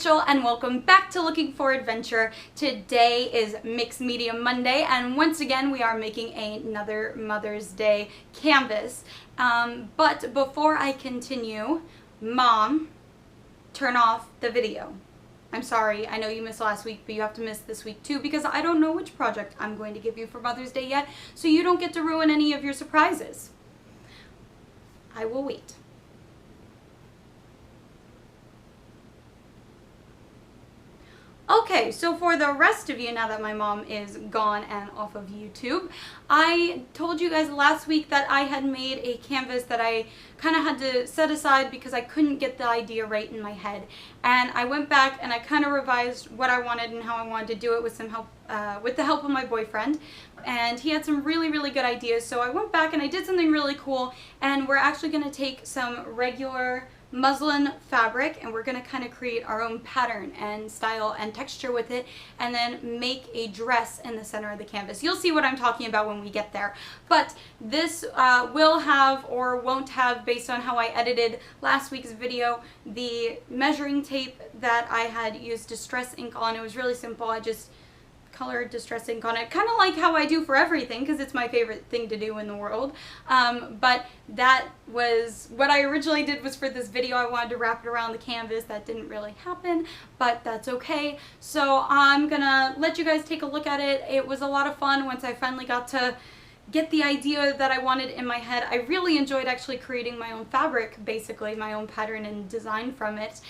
Rachel and welcome back to Looking for Adventure. Today is Mixed Media Monday and once again we are making another Mother's Day canvas. But before I continue, Mom, turn off the video. I'm sorry, I know you missed last week, but you have to miss this week too because I don't know which project I'm going to give you for Mother's Day yet, so you don't get to ruin any of your surprises. I will wait. Okay, so for the rest of you, now that my mom is gone and off of YouTube, I told you guys last week that I had made a canvas that I kind of had to set aside because I couldn't get the idea right in my head. And I went back and I kind of revised what I wanted and how I wanted to do it with some help, with the help of my boyfriend. And he had some really good ideas. So I went back and I did something really cool. And we're actually going to take some regular muslin fabric and we're going to kind of create our own pattern and style and texture with it and then make a dress in the center of the canvas. You'll see what I'm talking about when we get there. But this will have or won't have, based on how I edited last week's video, the measuring tape that I had used distress ink on. It was really simple. I just colored distress ink on it, kind of like how I do for everything because it's my favorite thing to do in the world. But that was what I originally did was for this video. I wanted to wrap it around the canvas. That didn't really happen, but that's okay. So I'm gonna let you guys take a look at it. It was a lot of fun once I finally got to get the idea that I wanted in my head. I really enjoyed actually creating my own fabric, basically my own pattern and design from it.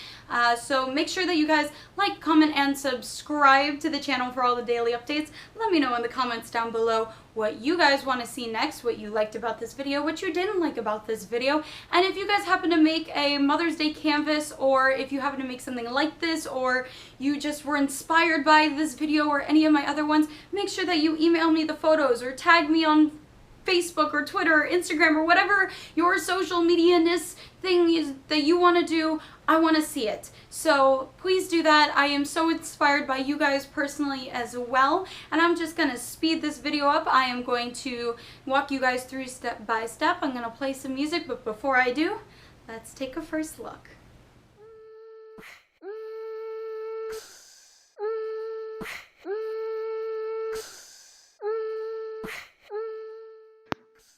So make sure that you guys like, comment, and subscribe to the channel for all the daily updates. Let me know in the comments down below what you guys want to see next, what you liked about this video, what you didn't like about this video, and if you guys happen to make a Mother's Day canvas, or if you happen to make something like this, or you just were inspired by this video or any of my other ones, make sure that you email me the photos or tag me on Facebook or Twitter or Instagram or whatever your social media-ness thing is that you want to do. I want to see it. So please do that. I am so inspired by you guys personally as well. And I'm just going to speed this video up. I am going to walk you guys through step by step. I'm going to play some music, but before I do, let's take a first look.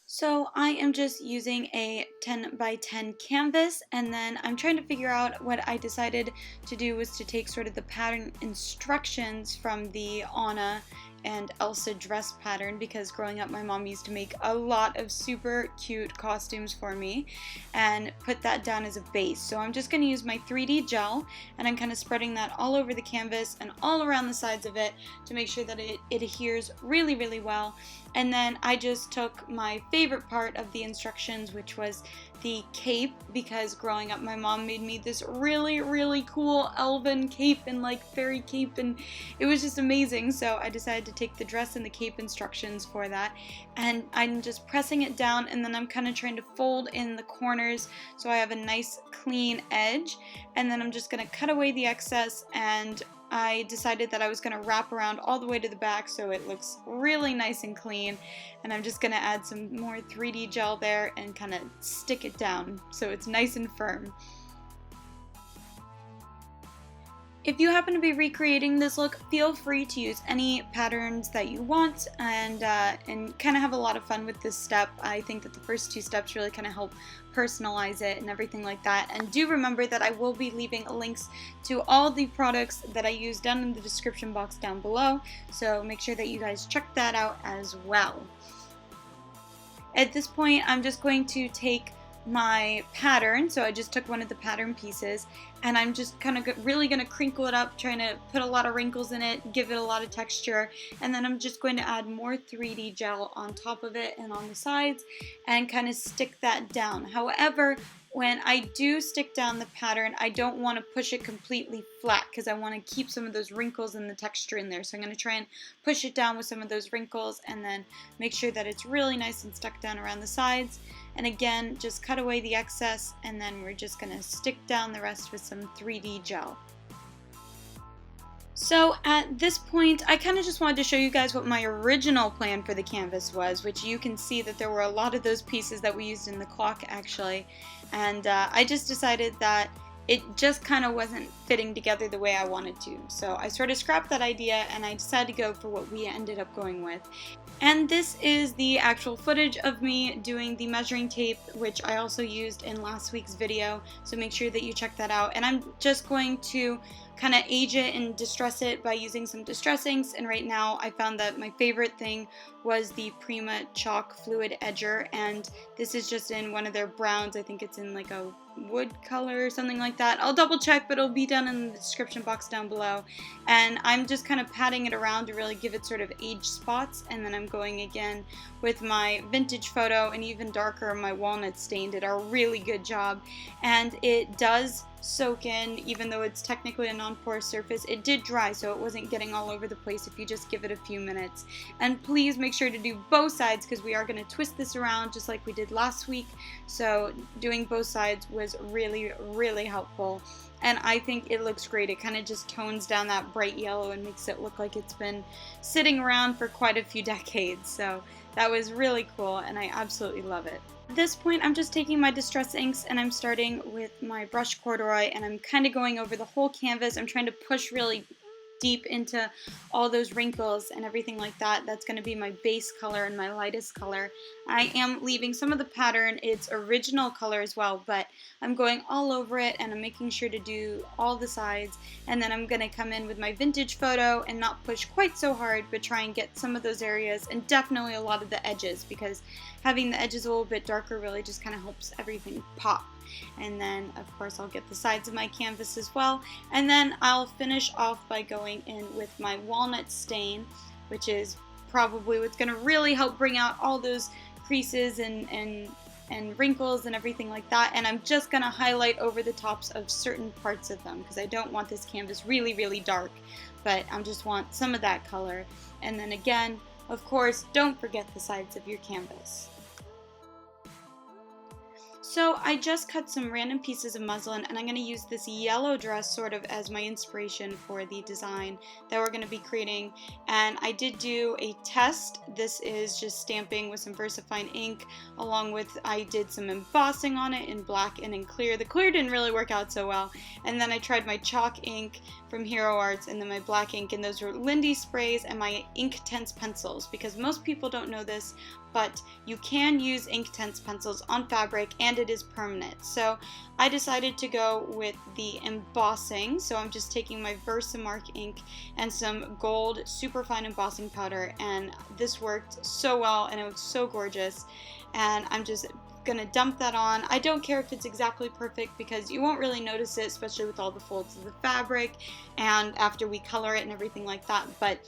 So I am just using a 10 by 10 canvas, and then I'm trying to figure out what I decided to do was to take sort of the pattern instructions from the Anna and Elsa dress pattern, because growing up my mom used to make a lot of super cute costumes for me, and put that down as a base. So I'm just going to use my 3D gel and I'm kind of spreading that all over the canvas and all around the sides of it to make sure that it adheres really well. And then I just took my favorite part of the instructions, which was the cape, because growing up my mom made me this really cool elven cape and like fairy cape, and it was just amazing. So I decided to take the dress and the cape instructions for that, and I'm just pressing it down, and then I'm kind of trying to fold in the corners so I have a nice clean edge, and then I'm just going to cut away the excess, and I decided that I was going to wrap around all the way to the back so it looks really nice and clean, and I'm just going to add some more 3D gel there and kind of stick it down so it's nice and firm. If you happen to be recreating this look, feel free to use any patterns that you want and kind of have a lot of fun with this step. I think that the first two steps really kind of help personalize it and everything like that. And do remember that I will be leaving links to all the products that I use down in the description box down below, so make sure that you guys check that out as well. At this point, I'm just going to take my pattern, so I just took one of the pattern pieces, and I'm just kind of really going to crinkle it up, trying to put a lot of wrinkles in it, give it a lot of texture, and then I'm just going to add more 3D gel on top of it and on the sides and kind of stick that down. However, when I do stick down the pattern, I don't want to push it completely flat because I want to keep some of those wrinkles and the texture in there. So I'm going to try and push it down with some of those wrinkles and then make sure that it's really nice and stuck down around the sides. And again, just cut away the excess, and then we're just going to stick down the rest with some 3D gel. So at this point, I kind of just wanted to show you guys what my original plan for the canvas was, which you can see that there were a lot of those pieces that we used in the clock actually. And I just decided that it just kind of wasn't fitting together the way I wanted to. So I sort of scrapped that idea and I decided to go for what we ended up going with. And this is the actual footage of me doing the measuring tape, which I also used in last week's video, so make sure that you check that out. And I'm just going to kind of age it and distress it by using some distress inks, and right now I found that my favorite thing was the Prima Chalk Fluid Edger, and this is just in one of their browns. I think it's in like a wood color or something like that. I'll double check, but it'll be down in the description box down below. And I'm just kind of patting it around to really give it sort of age spots, and then I'm going again with my vintage photo, and even darker, my Walnut Stain did a really good job, and it does soak in. Even though it's technically a non-porous surface, it did dry, so it wasn't getting all over the place if you just give it a few minutes. And please make sure to do both sides, because we are going to twist this around just like we did last week, so doing both sides was really, really helpful. And I think it looks great. It kind of just tones down that bright yellow and makes it look like it's been sitting around for quite a few decades. So that was really cool, and I absolutely love it. At this point, I'm just taking my distress inks and I'm starting with my brush Corduroy, and I'm kind of going over the whole canvas. I'm trying to push really deep into all those wrinkles and everything like that. That's going to be my base color and my lightest color. I am leaving some of the pattern its original color as well, but I'm going all over it and I'm making sure to do all the sides, and then I'm going to come in with my vintage photo and not push quite so hard, but try and get some of those areas and definitely a lot of the edges, because having the edges a little bit darker really just kind of helps everything pop. And then of course I'll get the sides of my canvas as well, and then I'll finish off by going in with my Walnut Stain, which is probably what's going to really help bring out all those creases and wrinkles and everything like that. And I'm just going to highlight over the tops of certain parts of them, because I don't want this canvas really, really dark, but I just want some of that color. And then again, of course, don't forget the sides of your canvas. So I just cut some random pieces of muslin, and I'm going to use this yellow dress sort of as my inspiration for the design that we're going to be creating. And I did do a test. This is just stamping with some VersaMark ink, along with I did some embossing on it in black and in clear. The clear didn't really work out so well. And then I tried my chalk ink from Hero Arts and then my black ink, and those were Lindy Sprays and my Inktense Pencils, because most people don't know this, but you can use Inktense pencils on fabric and it is permanent. So I decided to go with the embossing. So I'm just taking my VersaMark ink and some gold superfine embossing powder, and this worked so well and it was so gorgeous. And I'm just gonna dump that on. I don't care if it's exactly perfect, because you won't really notice it, especially with all the folds of the fabric and after we color it and everything like that. But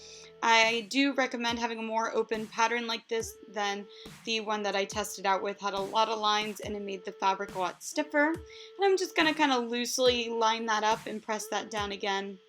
I do recommend having a more open pattern like this than the one that I tested out with. Had a lot of lines and it made the fabric a lot stiffer. And I'm just gonna kind of loosely line that up and press that down again,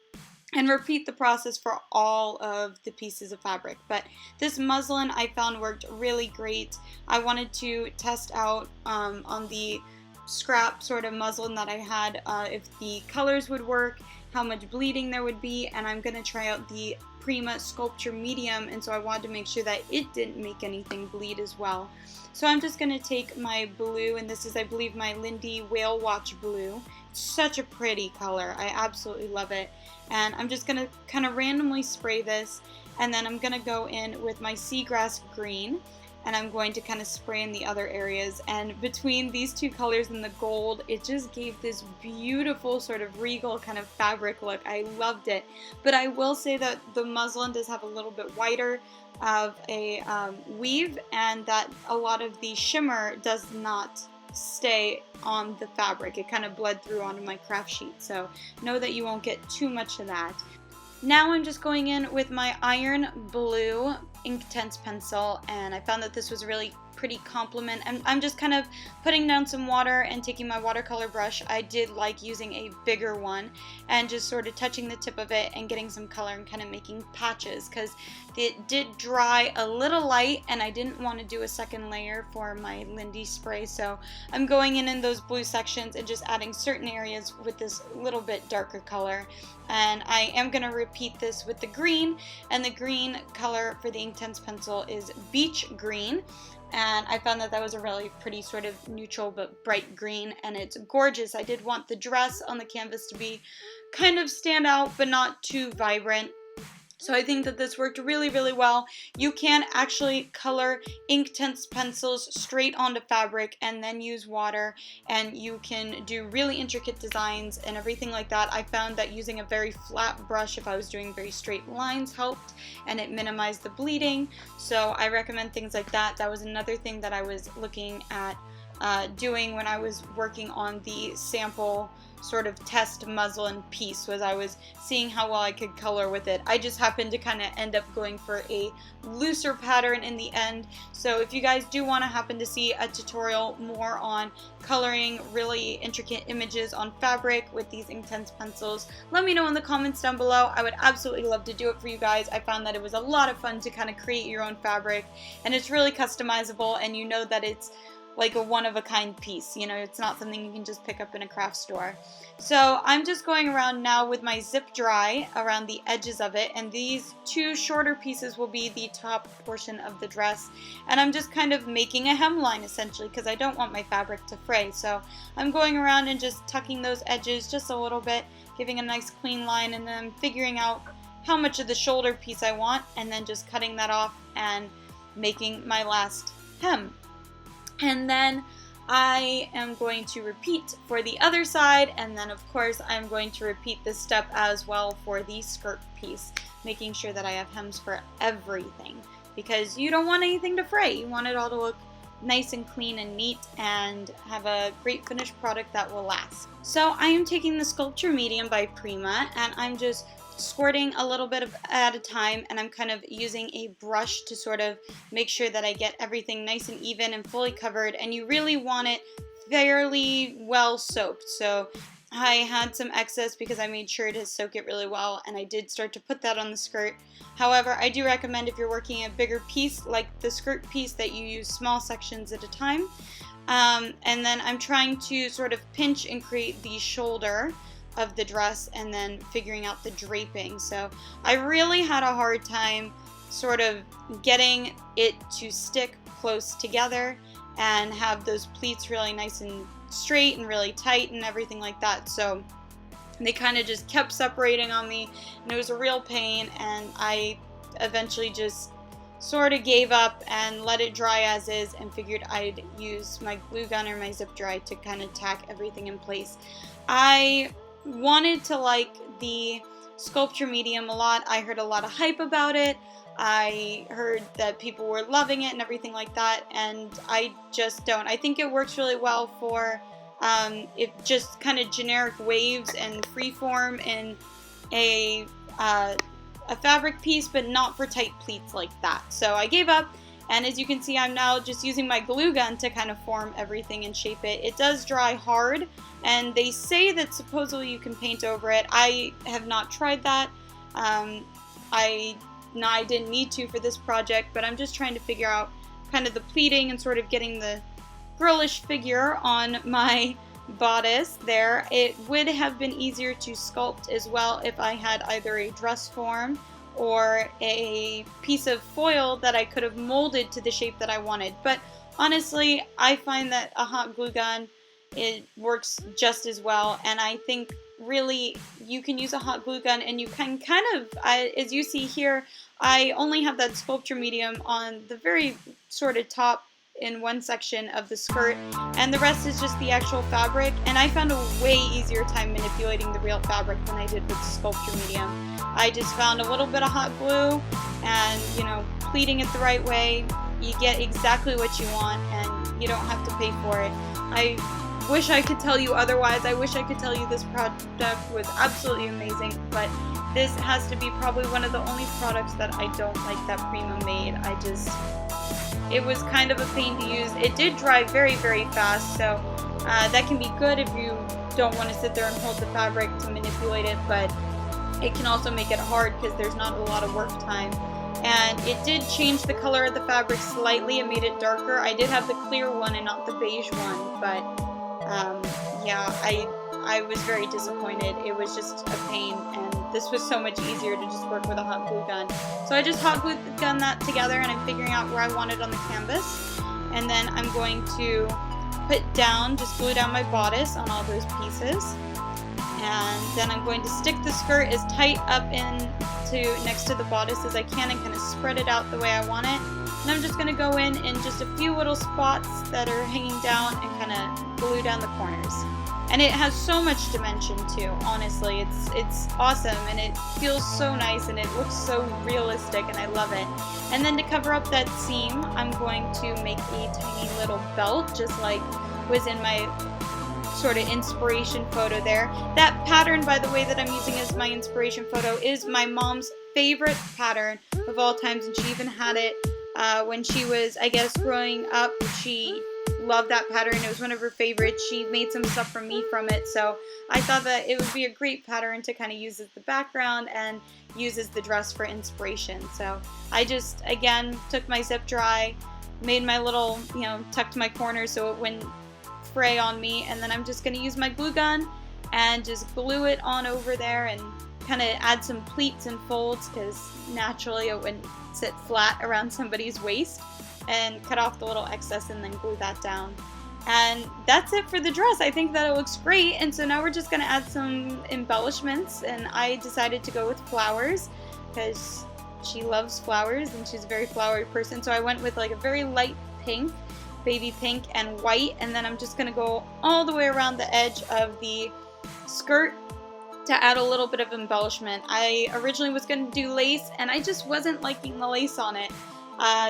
and repeat the process for all of the pieces of fabric. But this muslin I found worked really great. I wanted to test out on the scrap sort of muslin that I had if the colors would work, how much bleeding there would be, and I'm going to try out the Prima Sculpture Medium, and so I wanted to make sure that it didn't make anything bleed as well. So I'm just going to take my blue, and this is, I believe, my Lindy Whale Watch Blue. It's such a pretty color. I absolutely love it. And I'm just going to kind of randomly spray this, and then I'm going to go in with my Seagrass Green, and I'm going to kind of spray in the other areas. And between these two colors and the gold, it just gave this beautiful sort of regal kind of fabric look. I loved it. But I will say that the muslin does have a little bit wider of a weave, and that a lot of the shimmer does not stay on the fabric. It kind of bled through onto my craft sheet, so know that you won't get too much of that. Now I'm just going in with my iron blue Inktense pencil, and I found that this was a really pretty complement, and I'm just kind of putting down some water and taking my watercolor brush. I did like using a bigger one and just sort of touching the tip of it and getting some color and kind of making patches, because it did dry a little light and I didn't want to do a second layer for my Lindy spray. So I'm going in those blue sections and just adding certain areas with this little bit darker color. And I am going to repeat this with the green, and the green color for the Inktense pencil is Beech Green. and I found that that was a really pretty sort of neutral but bright green, and it's gorgeous. I did want the dress on the canvas to be kind of stand out but not too vibrant. So I think that this worked really, really well. You can actually color Inktense pencils straight onto fabric and then use water, and you can do really intricate designs and everything like that. I found that using a very flat brush, if I was doing very straight lines, helped, and it minimized the bleeding. So I recommend things like that. That was another thing that I was looking at doing when I was working on the sample sort of test muslin piece, was I was seeing how well I could color with it. I just happened to kind of end up going for a looser pattern in the end. So if you guys do want to happen to see a tutorial more on coloring really intricate images on fabric with these Inktense pencils, let me know in the comments down below. I would absolutely love to do it for you guys. I found that it was a lot of fun to kind of create your own fabric, and it's really customizable, and you know that it's like a one-of-a-kind piece. You know, it's not something you can just pick up in a craft store. So I'm just going around now with my zip dry around the edges of it, and these two shorter pieces will be the top portion of the dress, and I'm just kind of making a hemline essentially because I don't want my fabric to fray. So I'm going around and just tucking those edges just a little bit, giving a nice clean line, and then figuring out how much of the shoulder piece I want, and then just cutting that off and making my last hem. And then I am going to repeat for the other side, and then of course I'm going to repeat this step as well for the skirt piece, making sure that I have hems for everything, because you don't want anything to fray. You want it all to look nice and clean and neat and have a great finished product that will last. So I am taking the Sculpture Medium by Prima, and I'm just squirting a little bit at a time, and I'm kind of using a brush to sort of make sure that I get everything nice and even and fully covered, and you really want it fairly well soaked. So I had some excess because I made sure to soak it really well, and I did start to put that on the skirt. However, I do recommend if you're working a bigger piece like the skirt piece that you use small sections at a time. And then I'm trying to sort of pinch and create the shoulder of the dress, and then figuring out the draping. So I really had a hard time sort of getting it to stick close together and have those pleats really nice and straight and really tight and everything like that. So they kind of just kept separating on me, and it was a real pain, and I eventually just sort of gave up and let it dry as is, and figured I'd use my glue gun or my zip dry to kind of tack everything in place. I wanted to like the Sculpture Medium a lot. I heard a lot of hype about it. I heard that people were loving it and everything like that, and I just don't. I think it works really well for it just kind of generic waves and freeform in a fabric piece, but not for tight pleats like that. So I gave up, and as you can see, I'm now just using my glue gun to kind of form everything and shape it. It does dry hard, and they say that supposedly you can paint over it. I have not tried that. I didn't need to for this project, but I'm just trying to figure out kind of the pleating and sort of getting the girlish figure on my bodice there. It would have been easier to sculpt as well if I had either a dress form or a piece of foil that I could have molded to the shape that I wanted. But honestly, I find that a hot glue gun, it works just as well, and I think really you can use a hot glue gun, and you can kind of, as you see here, I only have that Sculpture Medium on the very sort of top in one section of the skirt, and the rest is just the actual fabric, and I found a way easier time manipulating the real fabric than I did with the Sculpture Medium. I just found a little bit of hot glue, and you know, pleating it the right way, you get exactly what you want, and you don't have to pay for it. I wish I could tell you otherwise. I wish I could tell you this product was absolutely amazing, but this has to be probably one of the only products that I don't like that Prima made. It was kind of a pain to use. It did dry very, very fast, so that can be good if you don't want to sit there and hold the fabric to manipulate it, but it can also make it hard because there's not a lot of work time. And it did change the color of the fabric slightly. It made it darker. I did have the clear one and not the beige one, but yeah, I was very disappointed. It was just a pain, and this was so much easier to just work with a hot glue gun. So I just hot glue gun that together, and I'm figuring out where I want it on the canvas. and then I'm going to put down, just glue down my bodice on all those pieces, and then I'm going to stick the skirt as tight up into next to the bodice as I can and kind of spread it out the way I want it. And I'm just going to go in just a few little spots that are hanging down and kind of glue down the corners. And it has so much dimension too, honestly. It's awesome, and it feels so nice, and it looks so realistic, and I love it. And then to cover up that seam, I'm going to make a tiny little belt, just like was in my sort of inspiration photo there. That pattern, by the way, that I'm using as my inspiration photo is my mom's favorite pattern of all times, and she even had it when she was, I guess, growing up. She loved that pattern. It was one of her favorites. She made some stuff for me from it, so I thought that it would be a great pattern to kind of use as the background and use as the dress for inspiration. So I just, again, took my zip dry, made my little, tucked my corner so it wouldn't fray on me, and then I'm just going to use my glue gun and just glue it on over there and kind of add some pleats and folds, because naturally it wouldn't sit flat around somebody's waist, and cut off the little excess and then glue that down. And that's it for the dress. I think that it looks great, and so now we're just going to add some embellishments, and I decided to go with flowers because she loves flowers and she's a very flowery person, so I went with like a very light pink, baby pink, and white, and then I'm just going to go all the way around the edge of the skirt to add a little bit of embellishment. I originally was going to do lace, and I just wasn't liking the lace on it.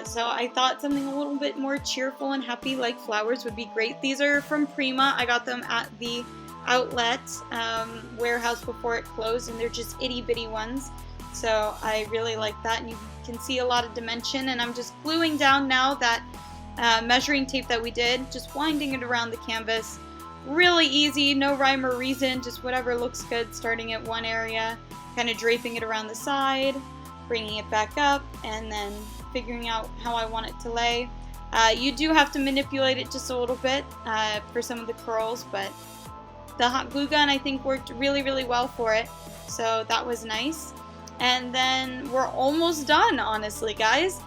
So I thought something a little bit more cheerful and happy like flowers would be great. These are from Prima. I got them at the outlet warehouse before it closed, and they're just itty bitty ones. So I really like that, and you can see a lot of dimension. And I'm just gluing down now that measuring tape that we did, just winding it around the canvas. Really easy, no rhyme or reason, just whatever looks good, starting at one area, kind of draping it around the side, bringing it back up, and then figuring out how I want it to lay. You do have to manipulate it just a little bit for some of the curls, but the hot glue gun I think worked really, really well for it, so that was nice. And then we're almost done, honestly, guys.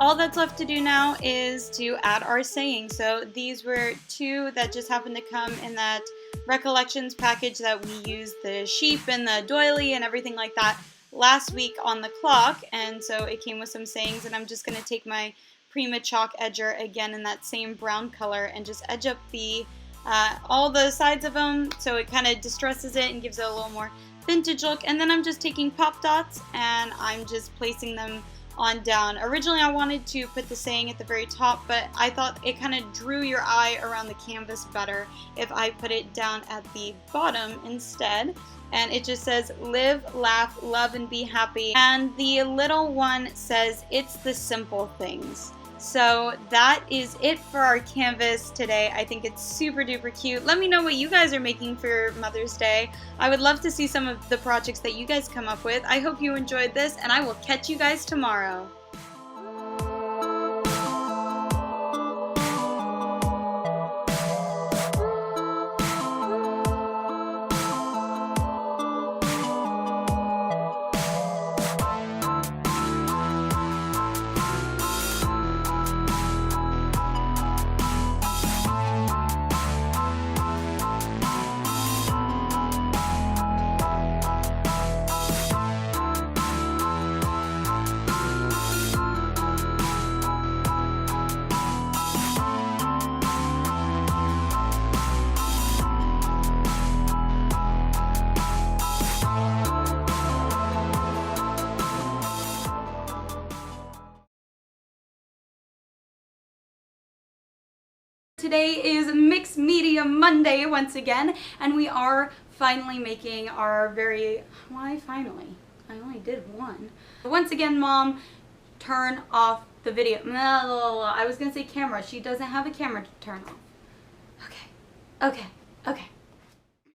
All that's left to do now is to add our saying. So these were two that just happened to come in that Recollections package that we used the sheep and the doily and everything like that last week on the clock, and so it came with some sayings, and I'm just going to take my Prima chalk edger again in that same brown color and just edge up the all the sides of them so it kind of distresses it and gives it a little more vintage look. And then I'm just taking pop dots and I'm just placing them on down. Originally I wanted to put the saying at the very top, but I thought it kind of drew your eye around the canvas better if I put it down at the bottom instead. And it just says, live, laugh, love, and be happy. And the little one says, it's the simple things. So that is it for our canvas today. I think it's super duper cute. Let me know what you guys are making for Mother's Day. I would love to see some of the projects that you guys come up with. I hope you enjoyed this, and I will catch you guys tomorrow. Today is Mixed Media Monday once again, and we are finally making our very, why finally? I only did one. Once again, Mom, turn off the video. I was gonna say camera. She doesn't have a camera to turn off. Okay.